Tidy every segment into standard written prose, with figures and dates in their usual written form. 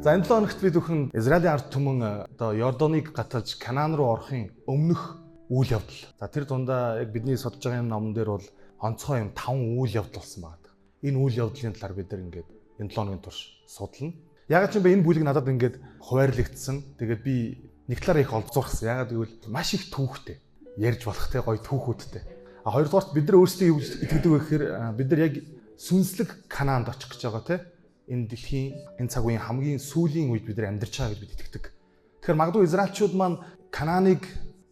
За энэ 7 хоногт бид бүхэн Израилийн ард түмэн одоо Йорданыг гаталж Канаан руу орохын өмнөх үйл явдал. За тэр дундаа яг бидний судалж байгаа юм номон дээр бол онцгой юм 5 үйл явдал болсон байна. Энэ үйл явдлын талаар бид нар ингээд энэ 7 хоногийн турш судална. Ягаад ч юм бэ энэ бүлэг надад ингээд хуваарлагдсан. Тэгээд би нэг талаараа их олзуурхсан. Ягаад гэвэл маш их түүхтэй. Ярьж болох те гоё түүхүүдтэй. А хоёрдугаарт бид нар өөрсдөө юу итгэдэг вэ гэхээр бид нар яг сүнслэг Канаанд очих гэж байгаа те. Энэ дэлхийн энэ цаг үеийн хамгийн сүүлийн үед бид нар амьдарч байгаа гэж бид итгэдэг. Тэгэхээр магадгүй израильчууд маань Канааныг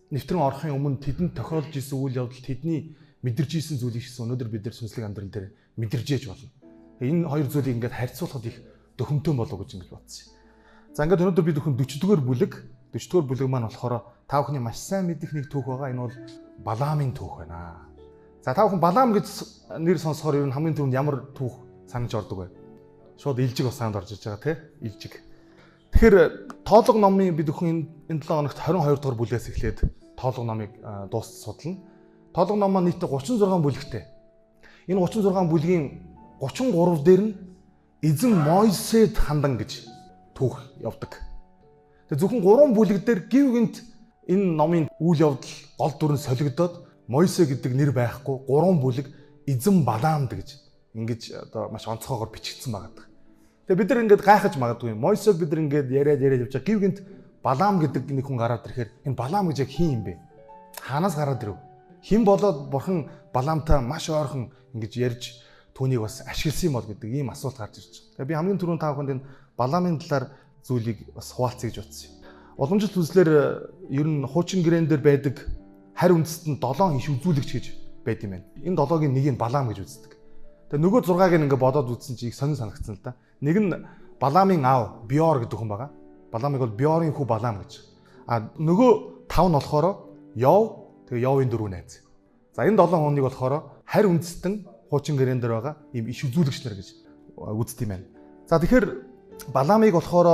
нэвтрэн орохын өмнө тэдэнд тохиолдож исэн үйл явдал тэдний мэдэрч исэн зүйлийг шсэн өнөөдөр бид нар сүнслэг амьдрал дээр мэдэрж ээж болно. Энэ хоёр зүйлийг ингээд харьцуулахад их дөхөмтөн болов гэж ингэж бодсон. За ингээд өнөөдөр бид бүхэн 40-р бүлэг маань болохоор та бүхний маш сайн мэдих нэг түүх байгаа. Энэ бол Балаамын түүх байна. За та бүхэн Балаам гэж нэр сонсохоор ер нь хамгийн түрүүнд ямар түүх санаж ордог вэ? Шууд илжиг бас санд орж иж байгаа тий? Илжиг. Тэгэхээр тоолго номын бид бүхэн энэ 7 хоногт 22 дугаар бүлгээс эхлээд тоолго номыг дуусч судална. Тоолго ном маань нийтдээ 36 бүлэгтэй. Энэ 36 бүлгийн 33 дээр нь эзэн Мойсед хандан гэж түүх явдаг. Тэгээ зөвхөн 3 бүлэг дээр гів гинт энэ номын үйл явдал гол дүр нь солигдоод Мойсе гэдэг нэр байхгүй 3 бүлэг эзэн Балаамд гэж ингэж одоо маш онцгойгоор бичигдсэн байгаа. Тэгээ бид нар ингээд гайхаж магадгүй. Мойсег бид нар ингээд яриад явж байгаа. Гів гинт Балаам гэдэг нэг хүн гараад ирэхээр энэ Балаам гэж яг хин юм бэ? Хаанаас гараад ирэв? Хэн болоод бурхан Балаамтай маш ойрхон ингэж ярьж түүнийг бас ашигласан юм бол гэдэг ийм асуулт гарч ирж байгаа. Тэгээ би хамгийн түрүүнд та бүхэнд энэ Балаамын талаар зүйлийг бас хуваалцъя гэж бодсон юм. Уламжлалт үзлэр ер нь хуучин гэрээн дээр байдаг харь үндэстэн 7 иш үзүүлэгч гэж байд юм байна. Энэ 7-гийн нэг нь Балаам гэж үздэг. Тэгээ нөгөө 6-ыг ингээ бодоод үзсэн чи их сонир санагдсан л да. Нэг нь Балаамын аав Биор гэдэг хүн байгаа. Балаамыг бол Биорын хүү Балаам гэж. А нөгөө 5 нь болохоор Йов, тэгээ Йовын 4 найз. За энэ 7 хүнийг болохоор харь үндэстэн хуучин гэрээн дээр байгаа ийм иш үзүүлэгч нар гэж үздэг юм байна. За тэгэхээр Балаамыг болохоор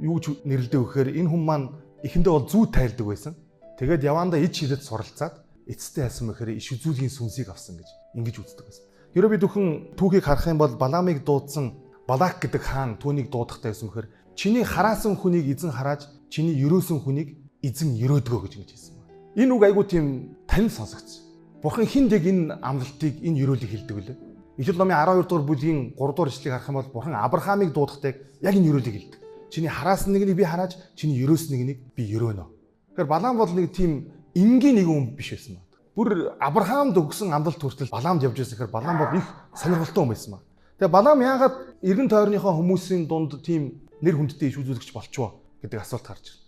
юу гэж нэрлэдэг вэ гэхээр энэ хүн маань эхэндээ бол зүү тайлдаг байсан. Тэгээд явандаа ич хилэд суралцаад эцэстээ яасан мэхээр иш үзүүлгийн сүнсийг авсан гэж ингэж үздэг байсан. Хэрэв бид бүхэн түүхийг харах юм бол Балаамыг дуудсан Балак гэдэг хаан түүнийг дуудахтай байсан мэхээр чиний хараасан хүнийг эзэн харааж чиний ерөөсөн хүнийг эзэн ерөөдгөө гэж ингэж хэлсэн байна. Энэ үг айгүй тийм танил сонсогдсон. Бурхан хинд яг энэ амлалтыг энэ ерөөлийг хэлдэг үлээ. Эхлэл номын 12 дугаар бүлгийн 3 дугаар ишлэгийг харах юм бол Бурхан Авраамыг дуудахтайг яг энэ ерөөлийг хэлдэг. Чиний хараасан нэгнийг би харааж, чиний ерөөсөн нэгнийг би ерөөнө. Тэгэхээр Балаам бол нэг тийм энгийн нэг хүн биш байсан байна. Бүр Авраамд өгсөн амлалт хүртэл Балаамд явж байсан гэхээр Балаам бол их сонирхолтой хүн байсан байна. Тэгээ Балаам яагаад эргэн тойрныхоо хүмүүсийн дунд тийм нэр хүндтэй иш үзүүлэгч болчихвоо гэдэг асуулт гарч ирнэ.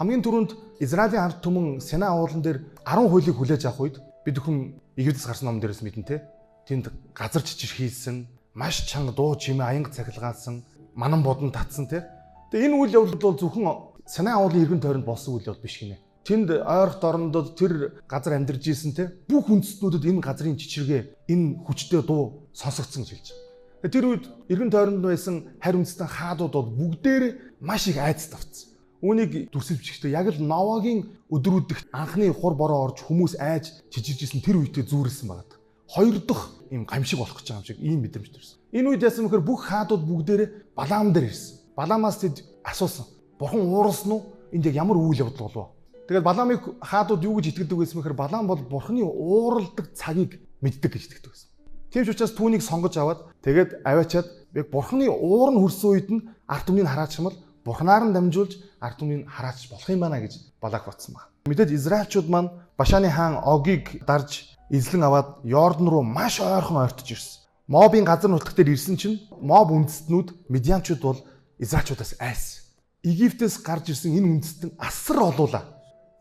Хамгийн түрүүнд Израилийн ард түмэн Синай уулан дээр 10 хуулийг хүлээж авах үед бид бүхэн Египтээс гарсан ном дээрээс мэднэ те. Тэнд газар чичир хийсэн, маш чанга дуу чимээ аянга цахилгаалсан, манан бодон татсан те. Тэгээ энэ үйл явдал бол зөвхөн Синай уулын эргэн тойронд болсон үйл явдал биш гинэ. Тэнд ойролт орондод тэр газар амьдарч ийсэн те. Бүх үндэстнүүдэд энэ газрын чичиргээ, энэ хүчтэй дуу сонсогдсон гэж хэлж байгаа. Тэр үед эргэн тойронд байсан харь үндэстэн хаадууд бол бүгдээр маш их айдас тавцсан. Үүнийг дүрсэлж бичгтээ яг л Новагийн өдрүүдх анхны хур бороо орж хүмүүс айж чижиржсэн тэр үедээ зүүрлсэн байгаа. Хоёр дахь ийм гамшиг болох гэж байгаа юм шиг ийм мэдрэмж төрсөн. Энэ үед яасан мэхээр бүх хаадууд бүгдээрээ Балаам дээр ирсэн. Балаамаас тэд асуусан. Бурхан уурсан уу? Энд яг ямар үйл явдал болов? Тэгээд Балаамыг хаадууд юу гэж итгэдэг байсан мэхээр Балаам бол Бурханы ууралдаг цагийг мэддэг гэж итгэдэг байсан. Тийм ч учраас түүнийг сонгож аваад тэгээд аваачаад яг Бурханы уур нь хүрсэн үед нь ард түмнийг хараач юм бол Бурханаар нь дамжуулж ард түмнийг хараач болох юм байна гэж Балак бодсон байна. Мэдээж Израильчууд маань Башаны хаан Огийг дарж эзлэн аваад Йордан руу маш ойрхон ойртож ирсэн. Мобын газар нутаг дээр ирсэн чинь Моб үндэстнүүд Медианчууд бол Израильчуудаас айсан. Египтээс гарч ирсэн энэ үндэстэн асар олуулаа.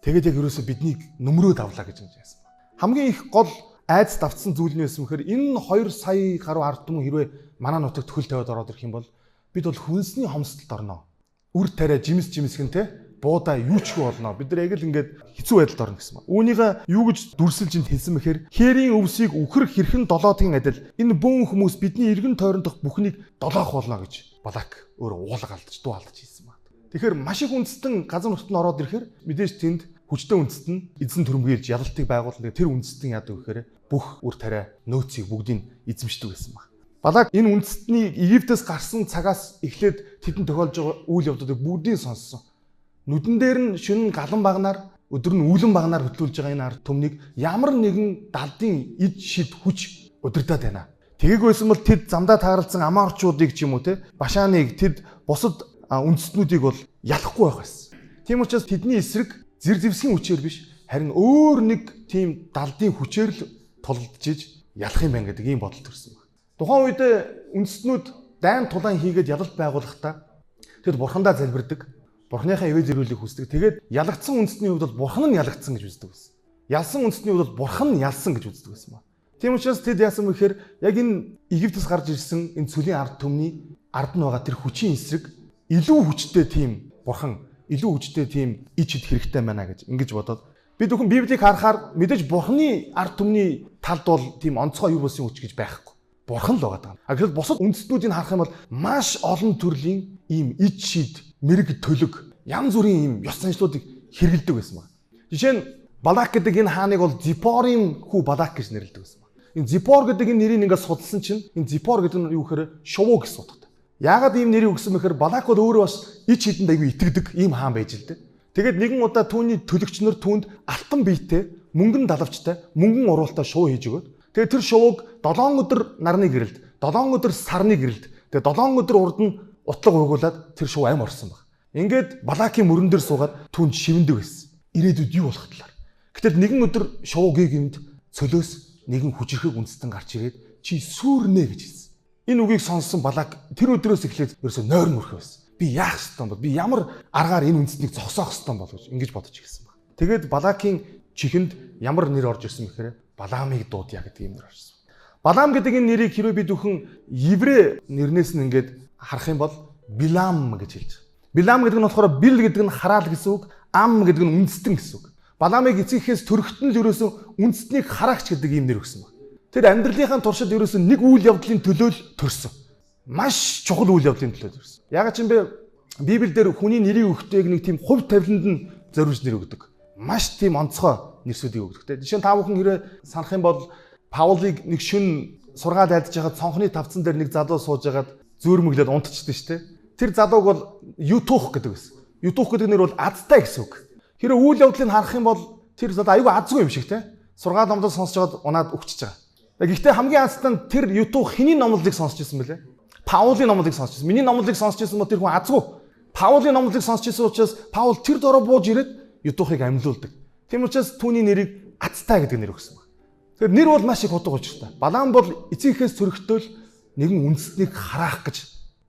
Тэгээд яг ерөөсө биднийг нөмрөөд авлаа гэж хэлсэн. Хамгийн их гол айдас давтсан зүйл нь байсан мэхээр энэ 2 сая гаруй ард түмэн хэрвээ манай нутагт хөл тавиад ороод ирэх юм бол бид бол хүнсний хомсдолд орно. Үр тариа жимсгэн те буудаа юу ч болно. Бид нар яг л ингээд хэцүү байдалд орно гэсэн ба. Үүнийг юу гэж дүрсэлж ин хэлсэн мэхээр хээрийн өвсийг үхэр хэрхэн долоодгийн адил энэ бөөн хүмүүс бидний эргэн тойрондох бүхнийг долоох болно гэж Балак өөр уулга алдаж дуу алдаж хэлсэн ба. Тэгэхээр маш их үндэстэн газар нутагт нь ороод ирэхээр мэдээж тэнд хүчтэй үндэстэн эзэн төрөмгийлж ялалтыг байгуулсан. Тэр үндэстэн яадаг вэ гэхээр бүх үр тариа нөөцийг бүгдийг эзэмшдэг байсан баг. Балак энэ үндэстний Египтээс гарсан цагаас эхлээд тэдэнд тохиолж байгаа үйл явдлуудыг бүгдийг сонссон. Нүдэн дээр нь шөнө галан багнаар өдөр нь үүлэн багнаар хөтлүүлж байгаа энэ ард түмнийг ямар нэгэн далдын эд шид хүч удирдах байна. Тэгээг байсан бол тэд замдаа тааралцсан амаарчуудыг ч юм уу те Башаныг тэд бусад үндэстнүүдийг бол ялахгүй байх байсан. Тийм учраас тэдний эсрэг зэр зэвсгийн хүчээр биш харин өөр нэг тийм далдын хүчээр л тулдж ялах юм байна гэдэг ийм бодол төрсөн байна. Тухайн үед үндэстнүүд дайн тулаан хийгээд ялалт байгуулахдаа тэд бурхандаа залбирдаг. Бурхныхаа ивэ зэрүүлийг хүсдэг. Тэгээд ялагдсан үндэстний хувьд бол бурхан нь ялагдсан гэж үздэг байсан. Ялсан үндэстний хувьд бол бурхан нь ялсан гэж үздэг байсан ба. Тийм учраас тэд яасан мэхээр яг энэ Египтээс гарч ирсэн энэ цөлийн ард түмний ард нь байгаа тэр хүчийн эсрэг илүү хүчтэй тийм бурхан, илүү хүчтэй тийм ич хэд хэрэгтэй байна гэж ингэж бодоод бид бүхэн Библийг харахаар мэдээж бурханы ард түмний талд бол тийм онцгой юу болсон хүч гэж байхгүй. Бурхан л байгаа даа. Гэтэл бусад үндэстнүүдийг харах юм бол маш олон төрлийн ийм ич шид, мэрэг төлөг, янз бүрийн ийм ёс заншлуудыг хэрэгэлдэг байсан байна. Жишээ нь Балак гэдэг энэ хааныг бол Зипорын хүү Балак гэж нэрлэдэг байсан байна. Энэ Зипор гэдэг энэ нэрийг ингээд судалсан чинь энэ Зипор гэдэг нь юу гэхээр шувуу гэж судалдаг. Яагаад ийм нэрийг өгсөн бэхээр Балак бол өөрөө бас ич хэдэнд аягүй итгэдэг ийм хаан байж л дээ. Тэгээд нэгэн удаа түүний төлөгчнөр түүнд алтан биетэй, мөнгөн далавчтай, мөнгөн уруултай шувуу хийж өгөөд тэгээд тэр шувууг 7 өдөр нарны гэрэлд, 7 өдөр сарны гэрэлд, тэгээд 7 өдөр урд нь утлаг угуулад тэр шувуу ам орсон баг. Ингээд Балакийн мөрөн дээр суугаад түүнд шивэндэг байсан. Ирээдүйд юу болох талаар. Гэтэл нэгэн өдөр шувуугийн гэмд цөлөөс нэгэн хүчрхэг үндэстэн гарч ирээд чи сүрнэ гэж хэлсэн. Энэ үгийг сонссон Балак тэр өдрөөс эхлээд ерөөсөө нойр мөрхөө байсан. Би яах ёстой бол би ямар аргаар энэ үндэстнийг зогсоох ёстой бол гэж ингэж бодож ирсэн баг. Тэгээд Балакийн чихэнд ямар нэр орж ирсэн бэхээр Балаамыг дуудъя гэдэг юм нэр орсон. Балаам гэдэг энэ нэрийг хэрвээ бид бүхэн еврей нэрнээс нь ингээд харах юм бол Билам гэж хэлж байгаа. Билам гэдэг нь болохоор бил гэдэг нь хараал гэсэн үг, ам гэдэг нь үндэстэн гэсэн үг. Балаамыг эцэгхээс төрөхтөн л ерөөсөн үндэстнийг хараагч гэдэг ийм нэр өгсөн баг. Тэр амьдралынхаа туршид ерөөсөн нэг үйл явдлын төлөө л төрсөн. Маш чухал үйл явдлын төлөө төрсөн. Ягаад ч юм бэ? Библиэлд хүний нэрийг өгөхтэйг нэг тийм хувь тавиланд нь зориулж нэр өгдөг. Маш тийм онцгой нэрсүүдийг өгдөг. Жишээ нь та бүхэн хэрэг санах юм бол Паулыг нэг шүн сургаал айлдж байхад цонхны тавцан дээр нэг залуу сууж байгаад зөөрмөглөөд унтчихсан шүү дээ. Тэр залууг бол Ютух гэдэг байсан. Ютух гэдэг нэр бол азтай гэсэн үг. Хэрэв үйл явдлыг харах юм бол тэр залуу аюу азгүй юм шиг те. Сургаал номдоо сонсож байгаад унаад өгчөж байгаа. Гэхдээ хамгийн азтай нь тэр Ютух хэний номлолыг сонсч байсан бэлээ? Паулийн номлолыг сонсч байсан. Миний номлолыг сонсч байсан бол тэр хүн азгүй. Паулийн номлолыг сонсч байсан учраас Паул тэр дороо бууж ирээд Ютухыг амьлуулдаг. Тийм учраас түүний нэрийг азтай гэдэг нэр өгсөн байна. Тэгэхээр нэр бол маш их утга учиртай. Балаам бол эцэгхээс төрөхтөл нэгэн үндэстнийг хараах гэж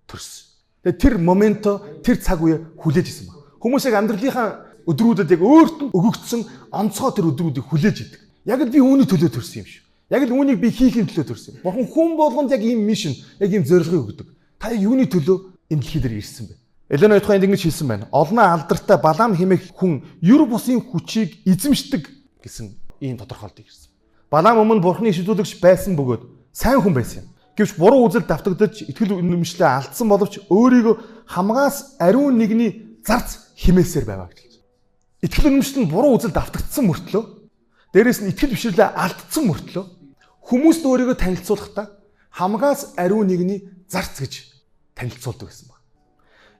төрсөн. Тэгээ тэр моменто тэр цаг үе хүлээж исэн байна. Хүмүүсийг амьдралынхаа өдрүүдэд яг өөрт нь өгөгдсөн онцгой тэр өдрүүдийг хүлээж идэг. Яг л би үүний төлөө төрсөн юм шүү. Яг л үүнийг би хийхин төлөө төрсөн. Бурхан хүн болгонд яг ийм мишн, яг ийм зорилгыг өгдөг. Та юуны төлөө энэ дэлхий дээр ирсэн бэ? Элен Ойтхойнд ингэж хэлсэн байна. Олноо алдартай Балаам хэмээх хүн ер бусын хүчийг эзэмшдэг гэсэн ийм тодорхойлолт ирсэн. Балаам өмнө Бурханы шийдвэрлэгч байсан бөгөөд сайн хүн байсан юм. Гэвч буруу үзэл давтагдаж итгэл үнэмшлээ алдсан боловч өөрийгөө хамгаас ариун нэгний зарц химээсээр байваа гэж хэлж байна. Итгэл үнэмшил нь буруу үзэл давтагдсан мөртлөө дээрээс нь итгэл бишрлээ алдсан мөртлөө хүмүүст өөрийгөө танилцуулахдаа хамгаас ариун нэгний зарц гэж танилцуулдаг гэсэн байна.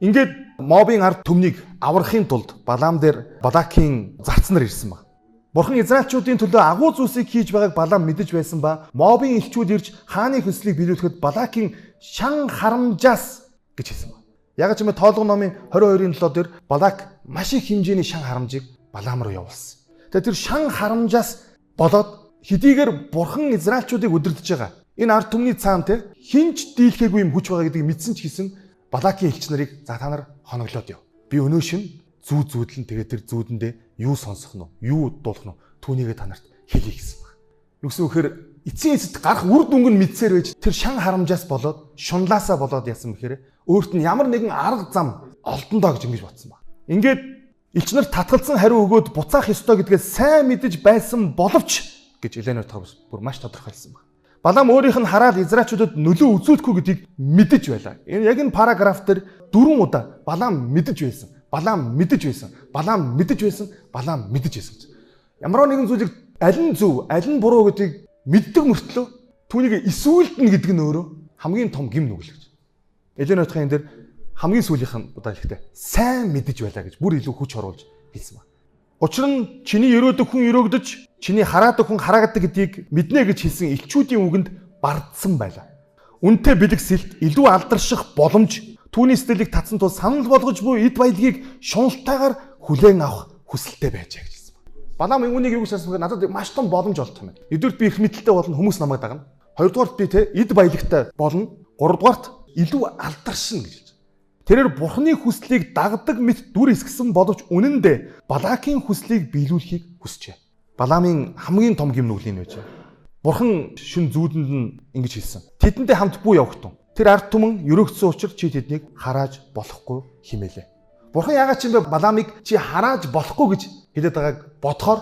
Ингээд мобын ард түмнийг аврахын тулд Балаам дээр Балакийн зарц нар ирсэн байна. Бурхан Израильчуудын төлөө агуу зүйлсийг хийж байгааг Балаам мэдэж байсан ба мобын элчүүд ирж хааны хөслийг биелүүлэхэд Балакийн шан харамжаас гэж хэлсэн байна. Яг ч юм тоолго номын 22-ын 7 дээр Балак маш их хэмжээний шан харамжийг Балаам руу явуулсан. Тэгээ тэр шан харамжаас болоод хэдийгээр Бурхан Израильчуудыг удирдах байгаа. Энэ ард түмний цаана те хинч дийлхэхгүй юм хүч байгаа гэдгийг мэдсэн ч гэсэн Балакийн элч нарыг за та нар хоноглоод яв. Би өнөө шин зүүдлэн тэгээд тэр зүүдэндээ юу сонсох нь юу дуулах нь түүнийгээ та нарт хэлье гэсэн баг. Юу гэсэн үхээр эцсийн эцэд гарах үр дүнг нь мэдсээр байж тэр шан харамжаас болоод шунлаасаа болоод яасан бэхээр өөрт нь ямар нэгэн арга зам олдондоо гэж ингэж бодсон баг. Ингээд элч нарт татгалзсан хариу өгөөд буцаах ёстой гэдгээ сайн мэдэж байсан боловч гэж Элен Ойтхой бүр маш тодорхойлсон баг. Балаам өөрийнх нь хараад Израильчуудад нөлөө үзүүлэхгүй гэдгийг мэдэж байлаа. Энэ яг энэ параграф дээр 4 удаа Балаам мэдэж байсан. Балаам мэдэж байсан. Балаам мэдэж байсан. Балаам мэдэж байсан. Ямар нэгэн зүйлийг аль нь зөв, аль нь буруу гэдгийг мэддэг мөртлөө түүнийг эсвүүлдэнэ гэдэг нь өөрөө хамгийн том гим нүгэл гэж. Элийн нойтхын энэ дээр хамгийн сүүлийнх нь удаа хэлэхдээ сайн мэдэж байлаа гэж бүр илүү хүч оруулж хэлсэн байна. Учир нь чиний өрөөдөг хүн өрөөгдөж, чиний хараадаг хүн хараагадаг гэдгийг мэднэ гэж хэлсэн элчүүдийн үгэнд бардсан байлаа. Үнтэй бэлэгсэлт илүү алдарших боломж түүний сэтгэлийг татсан тул санал болгож буй эд баялагийг шуналтайгаар хүлээн авах хүсэлтэй байжээ гэсэн байна. Балаам үүнийг юу гэж хэлсэн бэ? Надад маш том боломж олдох юм байна. Эдгээрт би их мэдэлтэй болно, хүмүүс намайг дагна. Хоёрдугаарт би эд баялагтай болно. Гуравдугаарт илүү алдаршина гэж хэлж. Тэрээр Бурхны хүслийг дагдаг мэт дүр эсгсэн боловч үнэн дээр Балакийн хүслийг биелүүлэхийг хүсжээ. Балаамын хамгийн том гим нүгэл энэ байж. Бурхан шүн зүүдэнд нь ингэж хэлсэн. Тэдэндээ хамт бүү явахтун. Тэр ард түмэн өрөөгдсөн учраас чи тэднийг харааж болохгүй химээлээ. Бурхан яагаад ч юм бэ Балаамыг чи харааж болохгүй гэж хэлээд байгааг бодохоор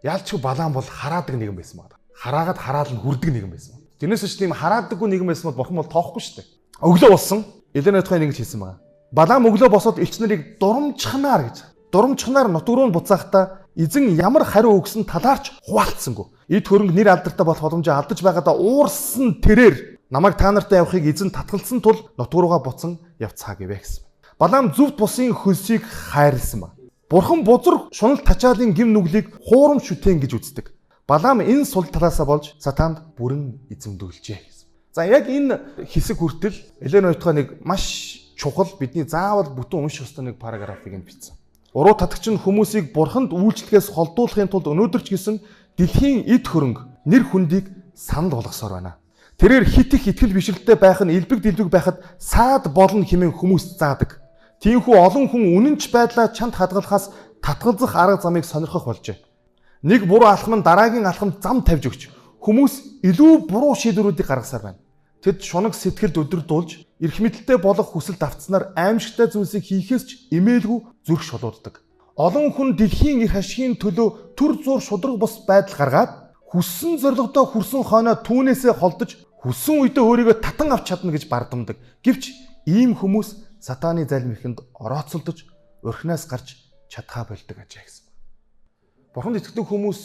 ялчгүй Балаам бол хараадаг нэгэн байсан байна. Хараагаад хараал нь хүрдэг нэгэн байсан. Тэрнээс ч тийм хараадаггүй нэгэн байсан бол Бурхан бол тоохгүй шүү дээ. Өглөө болсон. Элийн нойтхой ингэж хэлсэн байна. Балаам өглөө босоод элч нарыг дурамчхнаар гэж. Дурамчхнаар нутг руу буцаахтаа эзэн ямар хариу өгсөн талаарч хуваалцсангүй. Эд хөрөнгө нэр алдартай болох боломжоо алдаж байгаадаа уурсан тэрээр намайг та нартай явахыг эзэн татгалсан тул нутг руугаа буцан явцгаа гэвэ гэсэн. Балаам зөвхт бусын хөлсийг хайрлсан ба. Бурхан бузар шунал тачаалын гим нүглийг хуурам шүтэн гэж үздэг. Балаам энэ сул талаасаа болж сатаанд бүрэн эзэмдүүлжээ гэсэн. За яг энэ хэсэг хүртэл Элийн нойтхой нэг маш чухал бидний заавал бүтэн унших ёстой нэг параграфыг энд бичсэн. Уруу татагч нь хүмүүсийг бурханд үйлчлэхээс холдуулахын тулд өнөөдөр ч гэсэн дэлхийн эд хөрөнгө нэр хүндийг санал болгосоор байна. Тэрээр хит их итгэл бишрэлтэй байх нь элбэг дэлбэг байхад саад болно хэмээн хүмүүс заадаг. Тиймээс олон хүн үнэнч байдлаа чамд хадгалахаас татгалзах арга замыг сонирхох болжээ. Нэг буруу алхам нь дараагийн алхамд зам тавьж өгч хүмүүс илүү буруу шийдвэрүүдийг гаргасаар байна. Тэд шунаг сэтгэлд өдөрдүүлж эрх мэдэлтэй болох хүсэлд автснаар аимшигтай зүйлсийг хийхээс ч эмээлгүй зүрх шулууддаг. Олон хүн дэлхийн эрх ашигын төлөө төр зур шудраг бус байдал гаргаад хүссэн зорилгодоо хүрсэн хойноо түүнээсээ холдож хүссэн үедээ өөрийгөө татан авч чадна гэж бардамдаг. Гэвч ийм хүмүүс сатааны залим ихэнд орооцолдож өрхнөөс гарч чадхаа болдог ажээ гэсэн. Бурханд итгэдэг хүмүүс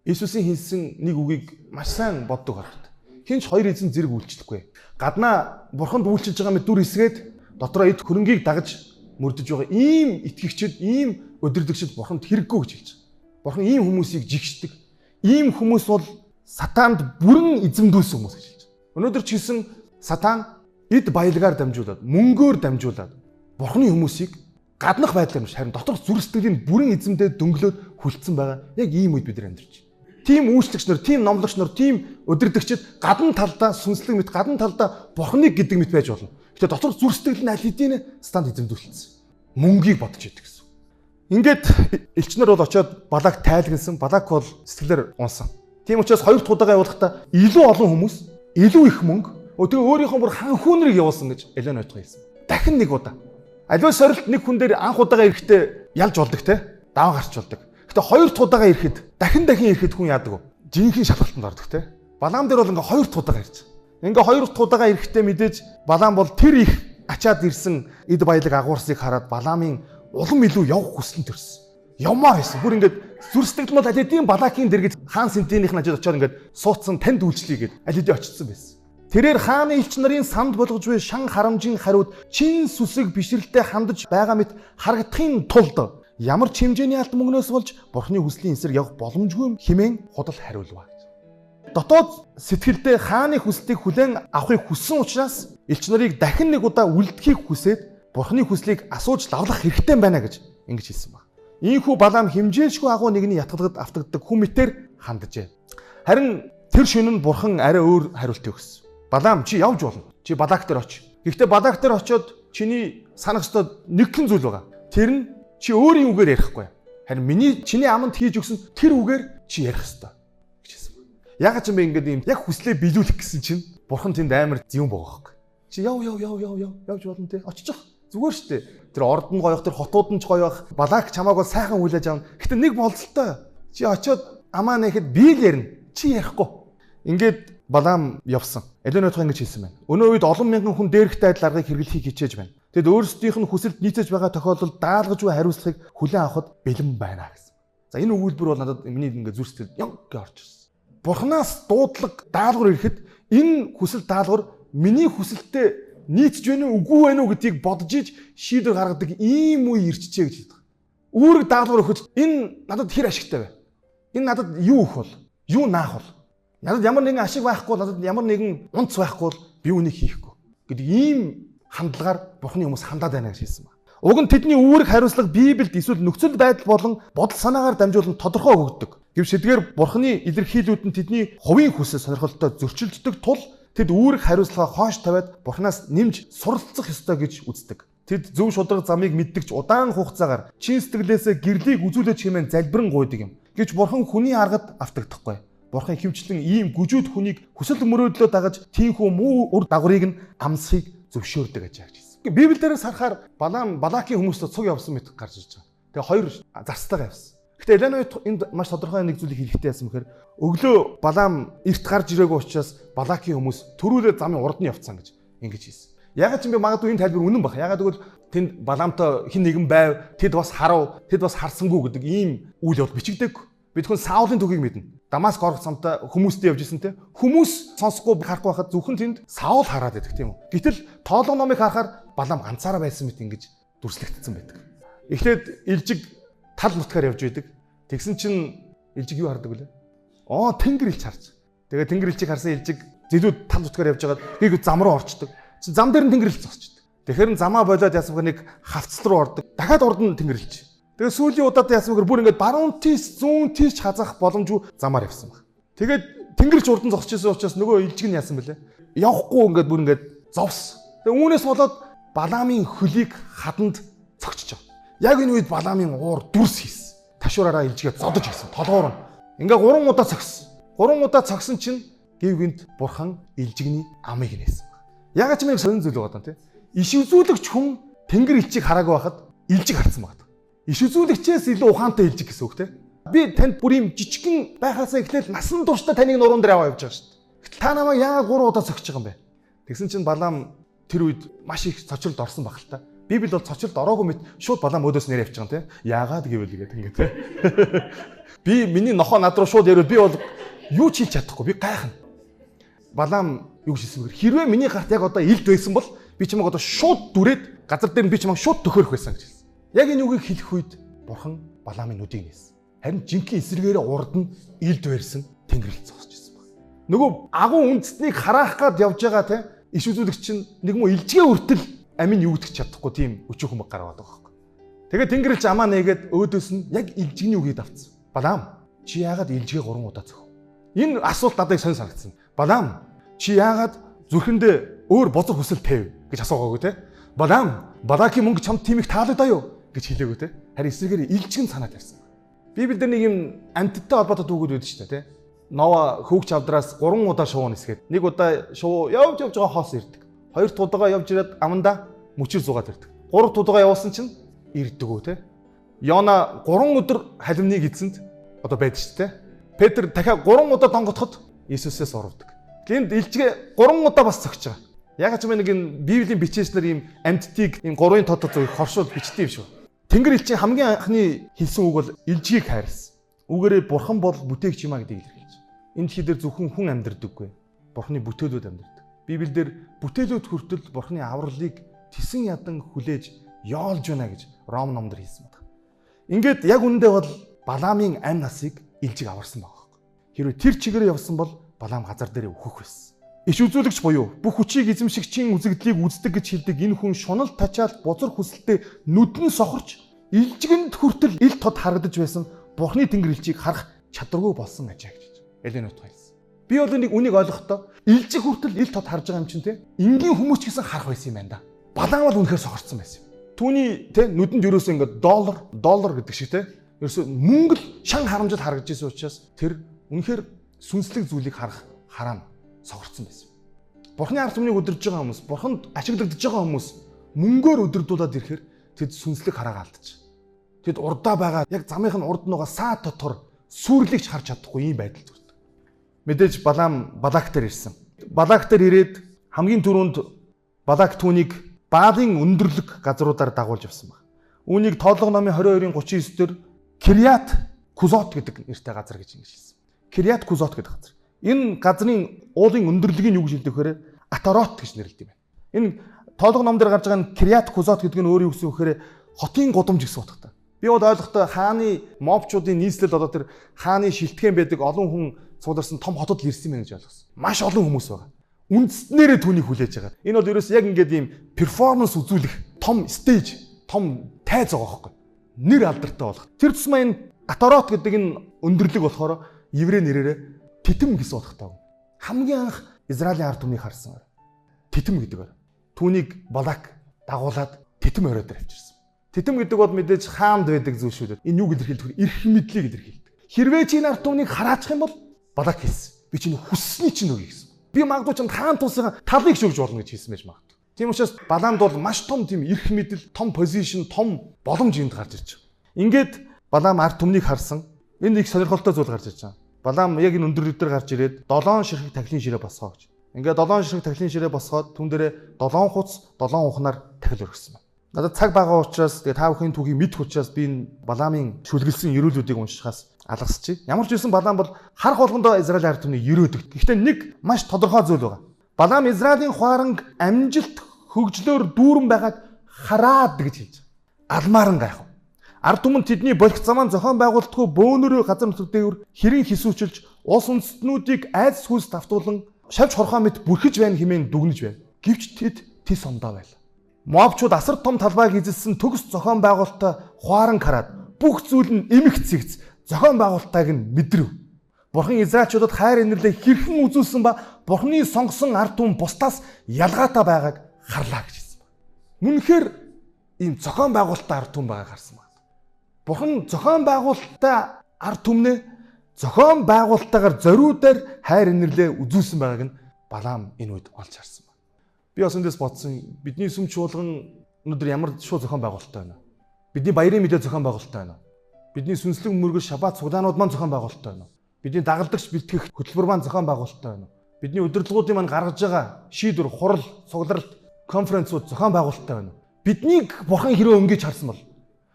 Иесусийн хэлсэн нэг үгийг маш сайн боддог харагд. Хинч хоёр эзэн зэрэг үйлчлэхгүй. Гаднаа Бурханд үйлчилж байгаа мэт дүр эсгээд дотроо эд хөрөнгийг дагаж мөрдөж байгаа ийм итгэгчид, ийм өдөрлөгчд Бурханд хэрэггүй гэж хэлж байгаа. Бурхан ийм хүмүүсийг жигшдэг. Ийм хүмүүс бол сатаанд бүрэн эзэмдүүлсэн хүмүүс гэж хэлж байгаа. Өнөөдөр ч гэсэн сатан эд баялагаар дамжуулаад, мөнгөөр дамжуулаад Бурханы хүмүүсийг гаднах байдлаар биш харин доторх зүрх сэтгэлийн бүрэн эзэмдээ дөнгөлөөд хүлцсэн байгаа. Яг ийм үед бид нар амьдарч байна. Тим үйлчлэгч нар, тим номлогч нар, тим өдөрдөгчд гадна талдаа сүнслэг мэт, гадна талдаа Бурханыг гэдэг мэт байж болно. Гэтэ доторх зүрх сэтгэл нь аль хэдийн станд эзэмдүүлсэн. Мөнгийг бодож идэг гэсэн. Ингээд элчнэр бол очиод Балак тайлгалсан. Балак бол сэтгэлээр унсан. Тийм учраас хоёр дахь удаага явуулахдаа илүү олон хүмүүс, илүү их мөнгө, тэгээ өөрийнхөө бүр ханхүүнрийг явуулсан гэж Элийн нойтхой хэлсэн. Дахин нэг удаа. Аливаа сорилт нэг хүн дээр анх удаага ирэхдээ ялж болдог те. Даваа гарч болдог. Гэтэ хоёр дахь удаага ирэхэд дахин ирэхэд хүн яадаг вэ? Жинхэнэ шалгалтанд ордог те. Балаам дээр бол ингээ хоёр дахь удаага ирж. Ингээ хоёр дахь удаага ирэхдээ мэдээж Балаам бол тэр их ачаад ирсэн эд баялаг агуурсыг хараад Балаамын улам илүү явах хүсэлт төрсөн. Явмаар байсан. Бүр ингээд зүрх сэтгэл мод аль хэдийн Балакийн дэргэд хаан сэнтийнх нь ажид очиод ингээд суудсан танд үйлчлэе гэд аль хэдийн очсон байсан. Тэрээр хааны элч нарын санд болгож буй шан харамжийн хариуд чин сүсэг бишрэлтэй хандаж байгаа мэт харагдахын тулд ямар ч хэмжээний алт мөнгнөөс болж Бурхны хүслийн эсрэг явах боломжгүй хэмээн худал хариулваа. Дотоод сэтгэлдээ хааны хүслийг хүлээн авахыг хүссэн учраас элч нарыг дахин нэг удаа үлдэхийг хүсээд Бурхны хүслийг асууж лавлах хэрэгтэй байна гэж ингэж хэлсэн баг. Ийхүү Балаам хэмжээлшгүй агуу нэгний ятгалгад автагддаг хүн мэтэр ханджээ. Харин тэр шөнө нь Бурхан арай өөр хариулт өгсөн. Балаам чи явж болно. Чи Балак дээр оч. Гэхдээ Балак дээр очиод чиний санах ёстой нэгэн зүйл байгаа. Тэр нь чи өөрийн үгээр ярихгүй. Харин чиний аманд хийж өгсөн тэр үгээр чи ярих ёстой гэж хэлсэн. Ягаад ч юм бэ ингээд юм яг хүслээ биелүүлэх гэсэн чинь Бурхан тэнд амар зэвэн байгаа байхгүй. Чи явж болно те. Очиж. Зүгээр шүү дээ. Тэр орд нь гоёх, тэр хотууд нь ч гоёх. Балак чамааг бол сайхан хүлээж авна. Гэхдээ нэг болцолтой. Чи очиод амаа нэхэд би л ярина. Чи ярихгүй. Ингээд Балаам явсан. Элийн нойтхой ингэж хэлсэн байна. Өнөө үед олон мянган хүн дээрхтэй адил аргыг хэрэглэхийг хичээж байна. Тэд өөрсдийнх нь хүсэлд нийцэж байгаа тохиолдолд даалгаж буй хариуцлагыг хүлээн авахд бэлэн байна гэсэн. За энэ өгүүлбэр бол надад миний ингээд зүрх сэтгэл яг гэж орж ирсэн. Бурханаас дуудлага даалгавар ирэхэд энэ хүсэл даалгавар миний хүсэлтэд нийцж байна уу, үгүй байна уу гэдгийг бодож иж шийдвэр гаргадаг ийм үе ирчихэ гэж хэлдэг. Үүрэг даалгавар өгөхөд энэ надад хэр ашигтай вэ? Энэ надад юу өгөх бол? Юу наах бол? Надад ямар нэгэн ашиг байхгүй бол, надад ямар нэгэн унц байхгүй бол би үнийг хийхгүй гэдэг ийм хандлагаар Бурхны хүмүүс хандаад байна гэж хэлсэн байна. Уг нь тэдний үүрэг хариуцлага Библиэд эсвэл нөхцөл байдал болон бодол санаагаар дамжуулан тодорхой өгөгдөг. Гэвч эдгээр Бурхны илэрхийлүүд нь тэдний хувийн хүсэл сонирхолтой зөрчилддөг тул тэд үүрэг хариуцлагаа хоош тавиад Бурханаас нэмж суралцах ёстой гэж үздэг. Тэд зөв шударга замыг мэддэгч удаан хугацаагаар чин сэтгэлээсээ гэрлийг үзүүлэж хэмээн залбирэн гуйдаг юм. Гэвч Бурхан хүний аргад автагдахгүй. Бурхан хэмчлэн ийм гүжүүд хүнийг хүсэл мөрөөдлөө дагаж тийхүү муу үр дагаврыг нь амсхийг зөвшөөрдөг гэж хэлсэн. Библиэлээс харахаар Балакийн хүмүүстээ цуг явсан мэт гарч ирж байгаа. Тэгээ хоёр зарцтайгаа явсан. Гэхдээ Элен үед энд маш тодорхой нэг зүйлийг хэлэхтэй яасан бэхээр өглөө Балаам эрт гарч ирээгүй учраас Балакийн хүмүүс төрүүлээ замын урд нь явцсан гэж ингэж хэлсэн. Ягаад ч юм бэ, магадгүй энэ тайлбар үнэн баг. Ягаад гэвэл тэнд Балаамтай хин нэгэн байв, тэд бас харав, тэд бас харсангүй гэдэг ийм үйл явдал бичигдээгүй. Бид хүн Саулын түүхийг мэднэ. Дамаск орох замтай хүмүүстэй явж исэн те. Хүмүүс сонсохгүй харахгүй байхад зөвхөн тэнд Саул хараад байдаг тийм үү. Гэтэл тоолго номыг харахаар Балаам ганцаараа байсан мэт ингэж дүрслэгдсэн байдаг. Эхлээд Илжиг тал нутгаар явж байдаг. Тэгсэн чинь Илжиг юу хардаг вүлээ? Тэнгэр илж харж. Тэгээ тэнгэр илжиг харсан Илжиг зэлүүд тал нутгаар явж байгаад нэг зам руу орчдөг. Зам дээр нь тэнгэр илж зогсчдөг. Тэгэхээр замаа болоод яасан нэг хавцал руу ордог. Дахиад урд нь тэнгэр илж. Тэгээ сүүлийн удаад яасан бэхээр бүр ингээд баруун тийш зүүн тийш хазах боломжгүй замаар явсан баг. Тэгээд тэнгэрч урд нь зогсчихсан учраас нөгөө Илжиг нь яасан бэлээ? Явахгүй ингээд бүр ингээд зовс. Тэгээ үүнээс болоод Балаамын хөлийг хаданд цогчж байгаа. Яг энэ үед Балаамын уур дүрс хийсэн. Ташуураараа Илжигээ зодож гисэн. Толгоор нь. Ингээ 3 удаа цогсон. 3 удаа цогсон чинь гів гинт Бурхан Илжигний амыг нээсэн. Ягаад ч юм сонин зүйл байгаа даа тий. Иш үзүүлэгч хүн тэнгэр Илжиг хараагүй байхад Илжиг харсан байна. Иш үзүүлэгчээс илүү ухаантай Илжиг гэсэн үг тий. Би танд бүр юм жижигхэн байхаасаа эхлээл насан туршдаа таныг нуруунд дээр аваа явж байгаа шүү дээ. Та намайг яагаад 3 удаа цогч байгаа юм бэ? Тэгсэн чинь Балаам тэр үед маш их цочролд орсон баг л та. Библи бол цочролд ороогүй мэт шууд Балаам өөдөөс нэр явж байгаа юм тий. Яагаад гэвэл тэгээд ингэ тий. Би миний нохоо над руу шууд ярил би бол юу ч хийж чадахгүй. Би гайхна. Балаам юу гэсэн бэр хэрвээ миний гарт яг одоо илд байсан бол би чамайг одоо шууд дүрээд газар дээр би чамайг шууд төхөөрөх байсан гэж хэлсэн. Яг энэ үгийг хэлэх үед Бурхан Балаамын нүдийг нээсэн. Харин жинхэнэ эсрэгээрээ урд нь илд барьсан тэнгэрэл зогсож байсан баг. Нөгөө агуу үндэстнийг хараах гад явж байгаа те иш үзүүлэгч чинь нэг муу Илжигээ үртэл амин юу гэдэж чадахгүй тийм өчөөхөн баг гараад байгаа байхгүй. Тэгээд тэнгэрэлч амаа нээгээд өөдөөс нь яг Илжигний үгийг давцсан. Балаам чи яагаад Илжигээ 3 удаа зөхв? Энэ асуулт надад сонь санагдсан. Балаам чи яагаад зүрхэндээ өөр бозор хүсэл тавь гэж асуугаагүй те? Балаам Балакийн мөнгө чамд тийм их таалагдаа юу гэж хэлээгүү те? Харин эсрэгээр Илжиг нь санаад ярьсан. Библиэд нэг юм амьтдтай холбоотой түүхүүд байдаг шүү дээ те? Нова хөвгч авдраас 3 удаа шувуу нисгээд нэг удаа шувуу явж байгаа хоос ирдэг. 2 тудагаа явж ирээд аманда мөчөр зугаад ирдэг. 3 тудагаа явуулсан чинь ирдэг үү те? Йона 3 өдөр халимныг эзэнд одоо байдаг шүү дээ. Петр дахиад 3 удаа донготоход Иесусээс урвдаг. Гэнт Илжигээ 3 удаа бас цогч байгаа. Яг ч юм нэг энэ Библийн бичээчнэр ийм амьтдыг ийм 3-ын тодор зөв хоршууд бичдэг юм шүү. Тэнгэр элчин хамгийн анхны хэлсэн үг бол Илжигийг хайрлсан. Үүгээрээ Бурхан бол бүтээгч юмаа гэдгийг илэрхийлж. Энэ дэлхий дээр зөвхөн хүн амьдрдаггүй. Бурханы бүтээлүүд амьдрдаг. Библиэлд бүтээлүүд хүртэл Бурханы авралыг тесэн ядан хүлээж яолж байна гэж Ром номдэр хэлсэн байна. Ингээд яг үүндээ бол Балаамын амь насыг Илжиг аварсан байгаа. Хэрвээ тэр чигээрээ явсан бол Балаам газар дээр өөхөх байсан. Иш үзүүлэгч буюу бүх хүчийг эзэмшигчийн үзэгдлийг үздэг гэж хэлдэг энэ хүн шунал тачаал бузар хүсэлтэд нүдэн сохорч Илжигэнд хүртэл ил тод харагдаж байсан Бурханы тэнгэр Илжиг харах чадваргүй болсон ажээ гэж Элен утга хэлсэн. Би бол энийг үнийг ойлгохдоо Илжиг хүртэл ил тод харж байгаа юм чинь те энгийн хүмүүс ч гэсэн харах байсан юм байна да. Балаам бол үнэхээр сохорцсон байсан юм. Түүний те нүдэнд ерөөсөө ингээд доллар гэдэг шиг те ерөөсөө мөнгө л шан харамжил харагдаж байсан учраас тэр үнэхээр сүнслэг зүйлийг харах хараа сохорцсон байсан. Бурханы ард түмнийг өдөрж байгаа хүмүүс, Бурханд ашиглагдж байгаа хүмүүс мөнгөөр өдөрдүүлээд ирэхээр тэд сүнслэг хараагаа алдчих. Тэд урдаа байгаа яг замынх нь урд нугаа саа дотор сүрлэгч харж чадахгүй ийм байдал төрдөг. Мэдээж Балаам Балак дээр ирсэн. Балак дээр ирээд хамгийн түрүүнд Балак түүнийг Баалын өндөрлөг газруудаар дагуулж явсан баг. Үүнийг Тоолго номын 22-ын 39 дээр Кириат Кузот гэдэг нэртэй газар гэж ингэж хэлсэн. Кириат Кузот гэдэг газар. Энэ газрын уулын өндөрлөгийг юу гэж хэлдэг вэ? Атарот гэж нэрлэдэг юм байна. Энэ тоолго ном дээр гарч байгаа нь Кириат Кузот гэдэг нь өөрийн үгсэн өгөхөөр хотын гудамж гэсэн утгатай. Би бол ойлгохдоо хааны мобчуудын нийслэл одоо тэр хааны шилтгэн байдаг олон хүн сууларсан том хотод ирсэн юм гэж ойлгосон. Маш олон хүмүүс байгаа. Үндснээрээ түүнийг хүлээж байгаа. Энэ бол ерөөс яг ингээд ийм перформанс үзүүлэх том стейж, том тайз байгаа байхгүй. Нэр алдартай болох. Тэр тусмаа энэ Атарот гэдэг энэ өндөрлөг болохоор еврей нэрээрээ титэм гэсэн утгатай. Хамгийн анх Израилийн ард түмнийг харсан. Титэм гэдэг. Түүнийг Балак дагуулад титэм орой дээр авчирсан. Титэм гэдэг бол мэдээж хаамд байдаг зүйл шүү дээ. Энэ юу илэрхийлдэг вэ? Эрх мэдлийг илэрхийлдэг. Хэрвээ чи энэ ард түмнийг хараачих юм бол Балак хэлсэн. Би чинь хүссний чинь өгье гэсэн. Би магадгүй чинь хаан тусгийн талыг шүгж болно гэж хэлсэн байж магадгүй. Тийм учраас Баламд бол маш том тийм эрх мэдэл, том позишн, том боломж энд гарч ирж байгаа. Ингээд Балам ард түмнийг харсан. Энд их сонирхолтой зүйл гарч ирж байгаа. Балам яг энэ өндөрлөг дээр гарч ирээд 7 ширхэг тахилын ширээ босгоо гэж. Ингээд 7 ширхэг тахилын ширээ босгоод түн дээрээ 7 хуц 7 ухнаар тахил өргөсөн байна. Надад цаг бага учраас тэгээ та бүхэн түүхийг мэдэх учраас би энэ Баламын шүлгэлсэн ерөөлүүдийг уншихаас алгасчих. Ямар ч байсан Балам бол харах болгондоо Израилийн ард түмнийг ерөөдөг. Гэхдээ нэг маш тодорхой зүйл байгаа. Балам Израилийн хуаранг амжилт хөгжлөөр дүүрэн байгааг хараад гэж хэлж байгаа. Алмааран гайхав. Ард түмэн тэдний болох замаа зохион байгуулалтгүй бөөнөрөө газар нутаг дээр хэрийн хисүүчилж улс үндэстнүүдийг айдас хүс давтуулан шавж хорхоо мэт бүрхэж байна хэмээн дүгнэж байна. Гэвч тэд тис ондоо байл. Мобчууд асар том талбайг эзэлсэн төгс зохион байгуулалтаа хуаран хараад бүх зүйл нь эмх цэгц зохион байгуулалтайг нь мэдрэв. Бурхан Израильчуудад хайр инэрлээ хэрхэн үзүүлсэн ба Бурханы сонгосон ард түмэн бусдаас ялгаатай байгааг харлаа гэж хэлсэн байна. Үнэхээр ийм зохион байгуулалттай ард түмэн байгааг харсан байна. Бурхан зохион байгуулалттай ард түмнээ зохион байгуулалтаагаар зориудаар хайр инэрлээ үзүүлсэн байгааг нь Балам энэ үед олж харсан байна. Би бас эндээс бодсон бидний сүм чуулган өнөөдөр ямар шууд зохион байгуулалттай байна. Бидний баярын мэдээ зохион байгуулалттай байна. Бидний сүнслэг мөргөл шаббат цуглаанууд маань зохион байгуулалттай байна. Бидний дагалдагч бэлтгэх хөтөлбөр маань зохион байгуулалттай байна. Бидний удирдлагуудын маань гаргаж байгаа шийдвэр, хурал, цугларалт, конференцууд зохион байгуулалттай байна. Биднийг Бурхан хэрэг өнгөж харсан бол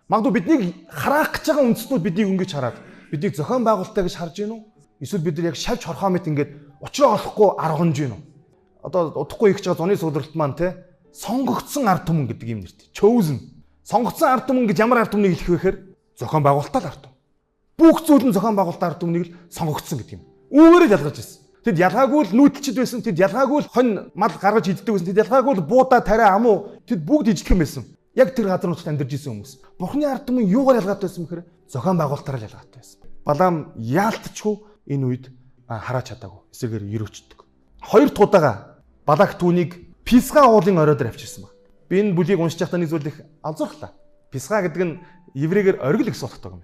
магадгүй биднийг хараах гэж байгаа үндэстнүүд биднийг өнгөж хараад биднийг зохион байгуулалттай гэж харж гин үү? Эсвэл бид нар яг шавж хорхоо мэт ингээд учраа олохгүй аргонж гин үү? Одоо удахгүй их ч байгаа зуны судралт маань те сонгогдсон ард түмэн гэдэг юм нэртэй. Chosen. Сонгогдсон ард түмэн гэж ямар ард түмнийг хэлэх вэ гэхээр зохион байгуулалттай ард түмэн. Бүх зүйл нь зохион байгуулалттай ард түмнийг л сонгогдсон гэдэг юм. Үүгээрээ ялгаж ирсэн. Тэд ялгаагүй л нүүдэлчд байсан. Тэд ялгаагүй л хонь мал гаргаж иддэг байсан. Тэд ялгаагүй л буудаа тариа амуу тэд бүгд ижлэхэн байсан. Яг тэр газар нутагт амьдарч исэн хүмүүс. Бурхны ард түмэн юугаар ялгаатай байсан бэхээр зохион байгуулалтаараа ялгаатай байсан. Балам яалтчгүй энэ үед хараач чадаагүй. Эсрэгээр ерөөчдөг. Хоёр дахь удаага Балак түүнийг Писга уулын орой дээр авчирсан баг. Би энэ бүлийг уншиж байхдаа нэг зүйл их анзуурлаа. Писга гэдэг нь еврейгээр оргил гэсэн утгатай юм.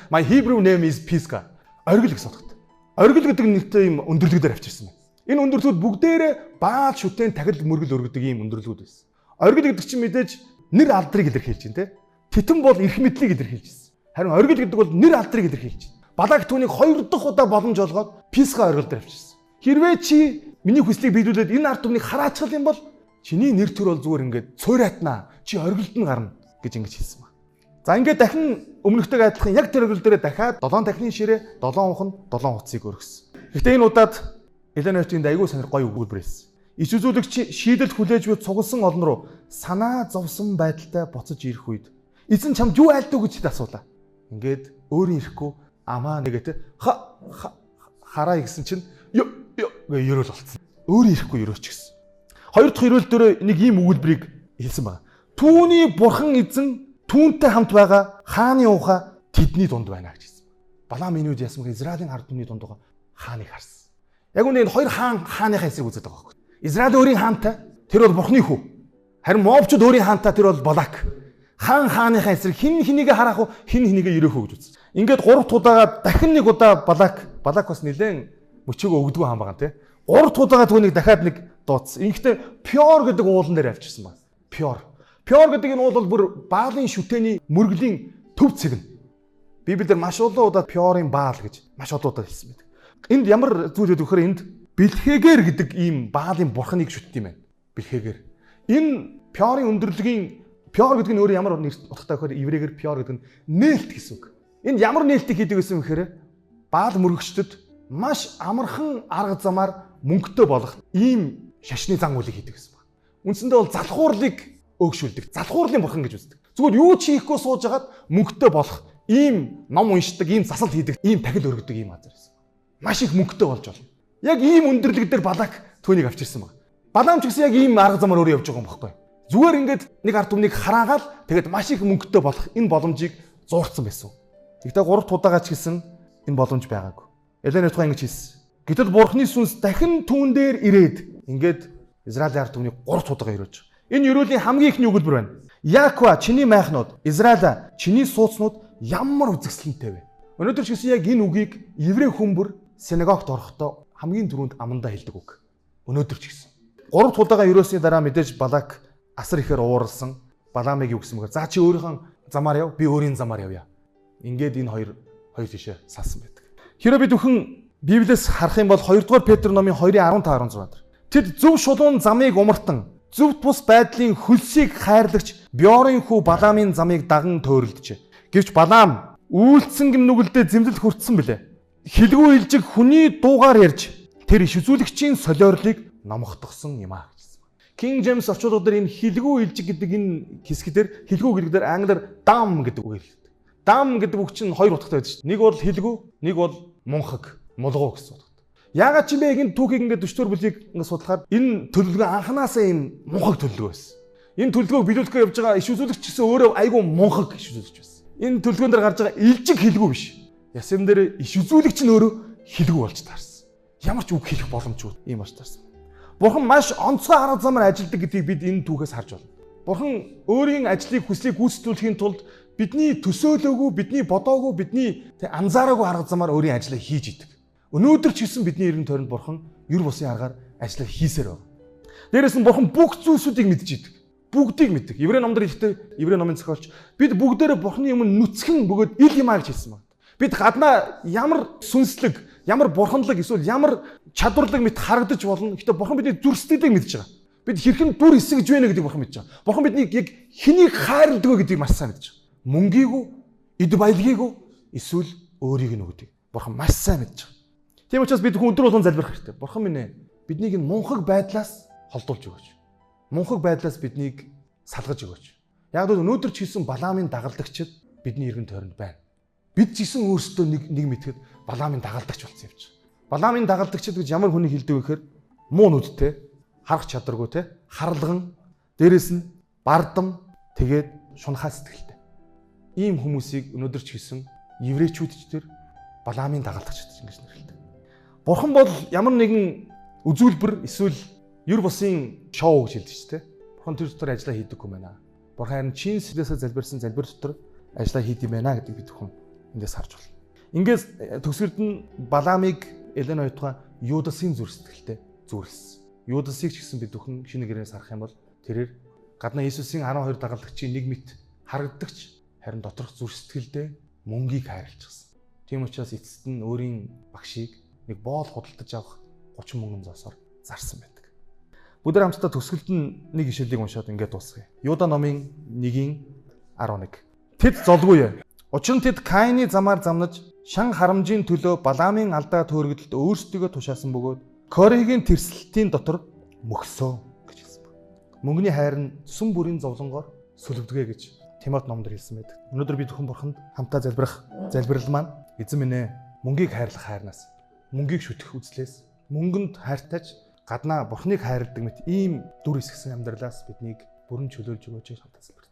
My Hebrew name is Pisga. Оргил гэсэн утгатай. Оргил гэдэг нэртэй юм өндөрлөг дээр авчирсан байна. Энэ өндөрлөгүүд бүгдээрээ баал шүтэн тахил мөргөл өргөдөг ийм өндөрлөгүүд байсан. Оргил гэдэг чинь мэдээж нэр алдрыг илэрхийлж байна те. Титэн бол эрх мэдлийг илэрхийлж байна. Харин оргил гэдэг бол нэр алдрыг илэрхийлж байна. Балак түүнийг хоёр дахь удаа боломж олгоод Писга оргил дээр авчирсан. Хэрвээ чи миний хүслийг биелүүлээд энэ ард түмнийг хараачихвал юм бол чиний нэр төр бол зүгээр ингээд цойратнаа. Чи оргилд нь гарна гэж ингэж хэлсэн байна. За ингээд дахин өмнөхтэйг адилхан яг тэр оргил дээрээ дахиад 7 дахины ширээ 7 ухан 7 хуцыг өргөсөн. Гэхдээ энэ удаад Эленортинд айгүй сонир гоё өгүүлбэр хэлсэн. Ич үзүүлэгч шийдэлд хүлээж буй цугласан олон руу санаа зовсон байдалтай буцаж ирэх үед эзэн чамд юу айлдав гэж асуулаа. Ингээд өөрийн ирэхгүй амаа нэгэт хараа гэсэн чинь гэ ерөөл болцсон. Өөрийн ирэхгүй ерөөч гэсэн. Хоёр дахь ерөөл дээр нэг ийм өгүүлбэрийг хэлсэн байна. Түүний бурхан эзэн түүнтэй хамт байгаа хааны ухаа тэдний дунд байна гэж хэлсэн. Балам энэ үед ясмаг Израилийн ард түмний дунд байгаа хааныг харсан. Яг үнэ энэ хоёр хааныхаа эсрэг үзээд байгаа байхгүй. Израиль өөрийн хаантай тэр бол бурхны хүү. Харин мобчууд өөрийн хаантай тэр бол Балак. Хааныхаа эсрэг хин хэнийг харах уу, хин хэнийг ерөөх үү гэж үзсэн. Ингээд 3 дахь удаага дахин нэг удаа Балак бас нэлээд мөчөөгөө өгдгөө хаан байгаа те. 3 дахь удаага түүнийг дахиад нэг дуудсан. Ингэхдээ Пёр гэдэг уулан дээр авчирсан байна. Пёр гэдэг энэ уул бол бүр Баалын шүтээний мөргөлийн төв цэгнэ. Библиэлд маш олон удаа Пёрын Баал гэж маш олон удаа хэлсэн байдаг. Энд ямар зүйл өгөх вэ? Энд Бэлхэгэр гэдэг ийм Баалын бурхныг шүтдэг юм байна. Бэлхэгэр. Энэ Пёрын өндөрлөгийн Пёр гэдэг нь өөрөө ямар утгатай вэ гэхээр еврейгээр Пёр гэдэг нь нээлт гэсэн үг. Энд ямар нээлтийг хийдэг гэсэн мэхээр Баал мөргөгчдөд маш амархан арга замаар мөнгөтэй болох ийм шашны зан үйлийг хийдэг гэсэн байна. Үндсэндээ бол залхуурлыг өөгшүүлдэг. Залхуурлын бурхан гэж үздэг. Зүгээр юу ч хийхгүй сууж агаад мөнгөтэй болох ийм ном уншдаг, ийм засал хийдэг, ийм тахил өргөдөг ийм газар байсан. Маш их мөнгөтэй болж болно. Яг ийм өндөрлөг дээр Балак түүнийг авчирсан байна. Балаам ч гэсэн яг ийм арга замаар өөрөө явж байгаа юм баггүй. Зүгээр ингээд нэг ард түмнийг хараагаад тэгээд маш их мөнгөтэй болох энэ боломжийг зуурцсан байсан. Гэхдээ 3 удаагаа ч гэсэн энэ боломж байгаагүй. Элен тухайн ингэж хэлсэн. Гэтэл Бурхны сүнс дахин түүн дээр ирээд ингээд Израилийн ард түмнийг 3 удаагаа өрөөж. Энэ өрөөлийн хамгийн ихний өгүүлбэр байна. Яаква чиний майхнууд, Израиля чиний сууцнууд ямар үзэсгэлэнтэй вэ? Өнөөдөр ч гэсэн яг энэ үгийг еврей хүмүүр синагогт орохдоо хамгийн түрүүнд амандаа хэлдэг үг. Өнөөдөр ч гэсэн 3 удаагаа өрөөсний дараа мэдээж Балак асар ихээр ууралсан. Баламыг юу гэсэн мөгөр. За чи өөрийнхөө замаар яв, би өөрийн замаар явъя. Ингээд энэ хоёр тишээ салсан байдаг. Хэрэв бид бүхэн Библиэс харах юм бол 2 дугаар Петр номын 2:15-16 дээр. Тэд зөв шулуун замыг умартан, зөв тус байдлын хөлсийг хайрлагч Бёрын хүү Баламын замыг даган төөрөлдөж. Гэвч Балам үйлцэн гимнүгэлдээ зэмлэл хүртсэн билээ. Хилгүй илжиг хүний дуугаар ярьж тэр иш үзүүлэгчийн солиорлыг номготгосон юм аа гэсэн. King James орчуулга дээр энэ хилгүй илжиг гэдэг энэ хэсгээр хилгүй гэдэг дээр англиар dam гэдэг үг хэлдэг. Dam гэдэг үг чинь хоёр утгатай байдаг шүү дээ. Нэг бол хилгүй, нэг бол мунхаг, мулгуу гэсэн утгатай. Яагаад ч юм бэ энэ түүхийг ингээд 40 бүлгийг ингээд судлахаар энэ төлөвлөгөө анханасаа ийм мунхаг төлөвлөгөө байсан. Энэ төлөвлөгөөг биелүүлэхээ явж байгаа иш үзүүлэгч гэсэн өөрөө айгүй мунхаг иш үзүүлэгч байсан. Энэ төлөвлөгөөн дээр гарч байгаа илжиг хилгүй биш. Ясэм дээр иш үзүүлэгч нь өөрөө хилгүй болж таарсан. Ямар ч үг хэлэх боломжгүй ийм болж таарсан. Бурхан маш онцгой арга замаар ажилладаг гэдгийг бид энэ түүхээс харж байна. Бурхан өөрийн ажлыг хүслийг гүйцэтгүүлэхийн тулд бидний төсөөлөөгүй, бидний бодоогүй, бидний анзаараагүй арга замаар өөрийн ажлаа хийж идэг. Өнөөдөр ч гэсэн бидний эрен тойронд Бурхан юр бусын аргаар ажлаа хийсээр байна. Дээрээс нь Бурхан бүх зүйлсүүдийг мэдж идэг. Бүгдийг мэддэг. Еврей номдэр ихтэй Еврей номын зохиолч бид бүгдээрээ Бурханы өмнө нүцгэн бөгөөд ил юмаа гэж хэлсэн байна. Бид гаднаа ямар сүнслэг, ямар бурханлаг эсвэл ямар чадварлаг мэт харагдаж болно. Гэхдээ Бурхан бидний зүрх сэтгэлийг мэдж байгаа. Бид хэрхэн дүр эсгэж байна гэдгийг Бурхан мэдж байгаа. Бурхан биднийг яг хэнийг хайрладаг вэ гэдгийг маш сайн мэдж байгаа. Мөнгийг үү, эд баялагийг үү, эсвэл өөрийг нь өгдөг. Бурхан маш сайн мэдж байгаа. Тийм учраас бид өдөр болгон залбирах хэрэгтэй. Бурхан минь ээ, биднийг энэ мунхаг байдлаас холдуулж өгөөч. Мунхаг байдлаас биднийг салгаж өгөөч. Яг л өнөөдөр ч хийсэн Баламын дагалдагчид бидний эргэн тойронд байна. Бид ч гэсэн өөрсдөө нэг мэтгэд Баламын дагалдагч болсон юм чи. Баламын дагалдагчид гэж ямар хүнийг хэлдэг вэ гэхээр муу нүдтэй, харах чадваргүй те, харлаган, дээрэс нь бардам, тэгээд шунхаа сэтгэлтэй. Ийм хүмүүсийг өнөөдөр ч гэсэн еврейчүүд ч тэр Баламын дагалдагчид гэж нэрлэдэг. Бурхан бол ямар нэгэн үзүүлбэр эсвэл юр бусын шоу гэж хэлдэг ч те. Бурхан тэр дотор ажиллаа хийдэг юм байна. Бурхан харин чин сэтгэлээсээ залбирсан залбир дотор ажиллаа хийд юм байна гэдэг бид бүхэн эндээс харж байна. Ингээс төгсгөлд нь Баламыг Элен ойтгоо Юдасын зүрх сэтгэлтэй зүйрлсэн. Юдасыг ч гэсэн бид бүхэн шинэ гэрээс харах юм бол тэрээр гаднаа Иесусийн 12 дагалдагчийн нэг мэт харагдагч харин доторх зүрх сэтгэлдээ мөнгийг хайрлчихсан. Тийм учраас эцэст нь өөрийн багшийг нэг боол худалдаж авах 30 мөнгөн зоосоор зарсан байдаг. Бүгд хамтдаа төгсгөлд нь нэг ишлэлийг уншаад ингээд дуусгая. Юда номын 1:11. Тэд золгүй. Учир нь тэд Каины замаар замнаж шан харамжийн төлөө Баламын алдаа төөргөдөлд өөрсдөө тушаасан бөгөөд Корегийн тэрсэлтийн дотор мөхсөө гэж хэлсэн байна. Мөнгөний хайр нь сүм бүрийн зовлонгоор сүлвдэгэ гэж Тимот номдэр хэлсэн байдаг. Өнөөдөр бид бүхэн Бурханд хамтаа залбирах залбирал маань эзэн минь ээ мөнгийг хайрлах хайрнаас, мөнгийг шүтэх үзлээс, мөнгөнд хайртайж гаднаа Бурхныг хайрладаг мэт ийм дүр эсгсэн амьдралаас биднийг бүрэн чөлөөлж өгөөч гэж хамтаа залбирах.